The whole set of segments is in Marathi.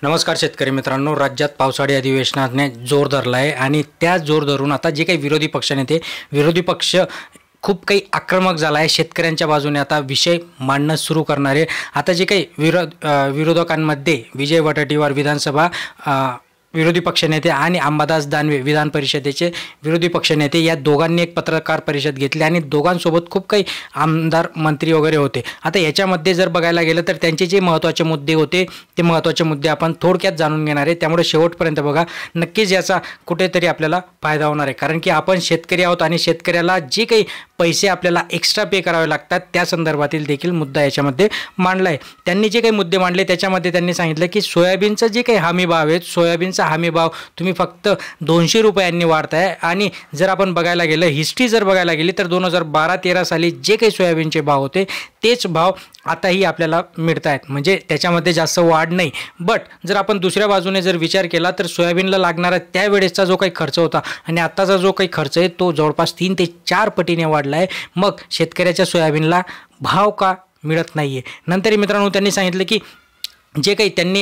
नमस्कार शेतकरी मित्रांनो, राज्यात पावसाळी अधिवेशनाने जोर धरला आहे आणि त्या जोर धरून आता जे काही विरोधी पक्षनेते विरोधी पक्ष खूप काही आक्रमक झाला आहे. शेतकऱ्यांच्या बाजूने आता विषय मांडणं सुरू करणारे आता जे काही विरोधकांमध्ये विजय वडेट्टीवार विधानसभा विरोधी पक्षनेते आणि अंबादास दानवे विधान परिषदेचे विरोधी पक्षनेते या दोघांनी एक पत्रकार परिषद घेतली आणि दोघांसोबत खूप काही आमदार मंत्री वगैरे होते. आता याच्यामध्ये जर बघायला गेलं तर त्यांचे जे महत्त्वाचे मुद्दे होते ते महत्त्वाचे मुद्दे आपण थोडक्यात जाणून घेणार आहे. त्यामुळे शेवटपर्यंत बघा, नक्कीच याचा कुठेतरी आपल्याला फायदा होणार आहे. कारण की आपण शेतकरी आहोत आणि शेतकऱ्याला जे काही पैसे आपल्याला एक्स्ट्रा पे करावे लागतात त्या संदर्भातील देखील मुद्दा याच्यामध्ये मांडला आहे. त्यांनी जे काही मुद्दे मांडले त्याच्यामध्ये त्यांनी सांगितलं की सोयाबीनचं जे काही हमी भाव आहेत, सोयाबीनचा हमी भाव तुम्ही फक्त 200 रुपयांनी वाढताय. आणि जर आपण बघायला गेलं, हिस्ट्री जर बघायला गेली तर 2012-13 साली जे काही सोयाबीनचे भाव होते तेच भाव आताही आपल्याला मिळत आहेत, म्हणजे त्याच्यामध्ये जास्त वाढ नाही. बट जर आपण दुसऱ्या बाजूने जर विचार केला तर सोयाबीनला लागणारा त्यावेळेसचा जो काही खर्च होता आणि आत्ताचा जो काही खर्च आहे तो जवळपास 3 ते 4 पटीने वाढला आहे. मग शेतकऱ्याच्या सोयाबीनला भाव का मिळत नाही आहे? नंतर मित्रांनो त्यांनी सांगितलं की जे काही त्यांनी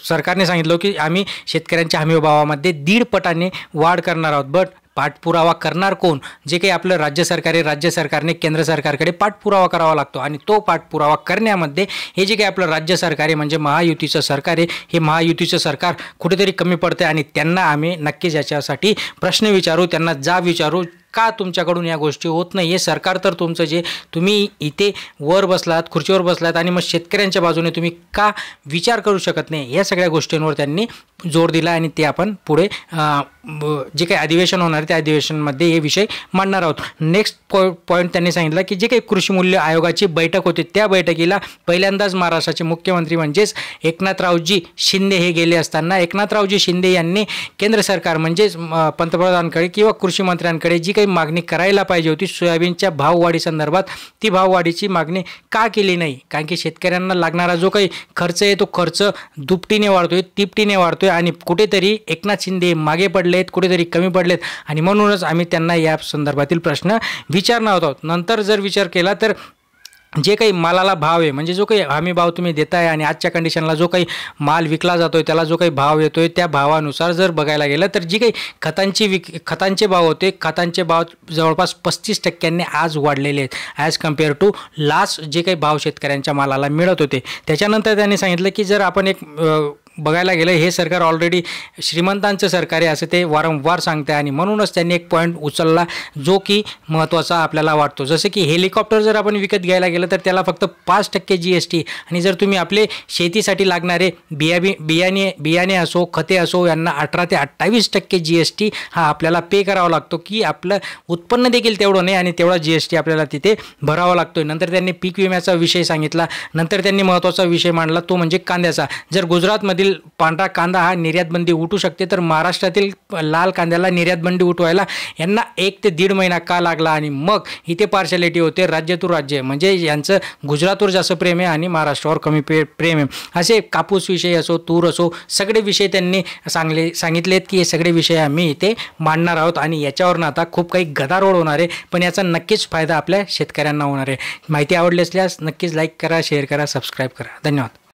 सरकारने सांगितलं की आम्ही शेतकऱ्यांच्या हमीभावामध्ये 1.5 पटाने वाढ करणार आहोत. बट पाठपुरावा करणार कोण? जे काही आपलं राज्य सरकार आहे, राज्य सरकारने केंद्र सरकारकडे पाठपुरावा करावा लागतो आणि तो पाठपुरावा करण्यामध्ये हे जे काही आपलं राज्य सरकार आहे म्हणजे महायुतीचं सरकार आहे, हे महायुतीचं सरकार कुठेतरी कमी पडते आणि त्यांना आम्ही नक्कीच याच्यासाठी प्रश्न विचारू, त्यांना जाब विचारू का तुमच्याकडून या गोष्टी होत नाही. हे सरकार तर तुमचं जे तुम्ही इथे वर बसलात, खुर्चीवर बसलात आणि मग शेतकऱ्यांच्या बाजूने तुम्ही का विचार करू शकत नाही, या सगळ्या गोष्टींवर त्यांनी जोर दिला आणि ते आपण पुढे जे काही अधिवेशन होणार आहे त्या अधिवेशनमध्ये हे विषय मांडणार आहोत. नेक्स्ट पॉईंट त्यांनी सांगितलं की जे काही कृषी मूल्य आयोगाची बैठक होती त्या बैठकीला पहिल्यांदाच महाराष्ट्राचे मुख्यमंत्री म्हणजेच एकनाथरावजी शिंदे हे गेले असताना एकनाथरावजी शिंदे यांनी केंद्र सरकार म्हणजेच पंतप्रधानांकडे किंवा कृषी मंत्र्यांकडे जी काही मागणी करायला पाहिजे होती सोयाबीनच्या भाववाढी संदर्भात, ती भाववाढीची मागणी का केली नाही? कारण की शेतकऱ्यांना लागणारा जो काही खर्च आहे तो खर्च दुपटीने वाढतोय, तिपटीने वाढतोय आणि कुठेतरी एकनाथ शिंदे मागे पडलेत, कुठेतरी कमी पडलेत आणि म्हणूनच आम्ही त्यांना या संदर्भातील प्रश्न विचारणार आहोत. नंतर जर विचार केला तर जे काही मालाला भाव आहे म्हणजे जो काही हमी भाव तुम्ही देताय आणि आजच्या कंडिशनला जो काही माल विकला जातोय त्याला जो काही भाव येतोय त्या भावानुसार जर बघायला गेलं तर जी काही खतांचे भाव होते, खतांचे भाव जवळपास 35% आज वाढलेले आहेत ॲज कम्पेअर टू लास्ट जे काही भाव शेतकऱ्यांच्या मालाला मिळत होते. त्याच्यानंतर त्यांनी सांगितलं की जर आपण एक बघायला गेलं हे सरकार ऑलरेडी श्रीमंतांचं सरकार आहे असं ते वारंवार सांगते आणि म्हणूनच त्यांनी एक पॉईंट उचलला जो की महत्त्वाचा आपल्याला वाटतो. जसं की हेलिकॉप्टर जर आपण विकत घ्यायला गेलं तर त्याला फक्त 5% GST आणि जर तुम्ही आपले शेतीसाठी लागणारे बियाणे असो, खते असो यांना 18 ते 28% GST हा आपल्याला पे करावा लागतो की आपलं उत्पन्न देखील तेवढं नाही आणि तेवढा GST आपल्याला तिथे भरावा लागतो. नंतर त्यांनी पीक विम्याचा विषय सांगितला. नंतर त्यांनी महत्त्वाचा विषय मांडला तो म्हणजे कांद्याचा. जर गुजरातमधील पांढरा कांदा हा निर्यात बंदी उठू शकते तर महाराष्ट्रातील लाल कांद्याला निर्यात बंदी उठवायला यांना 1 ते 1.5 महिना का लागला आणि मग इथे पार्शॅलिटी होते राज्य टू राज्य, म्हणजे यांचं गुजरातवर जास्त प्रेम आहे आणि महाराष्ट्रावर कमी प्रेम आहे. असे कापूस विषय असो, तूर असो, सगळे विषय त्यांनी सांगितलेत की हे सगळे विषय आम्ही इथे मांडणार आहोत आणि याच्यावरनं आता खूप काही गदारोळ होणार आहे पण याचा नक्कीच फायदा आपल्या शेतकऱ्यांना होणार आहे. माहिती आवडली असल्यास नक्कीच लाईक करा, शेअर करा, सबस्क्राईब करा. धन्यवाद.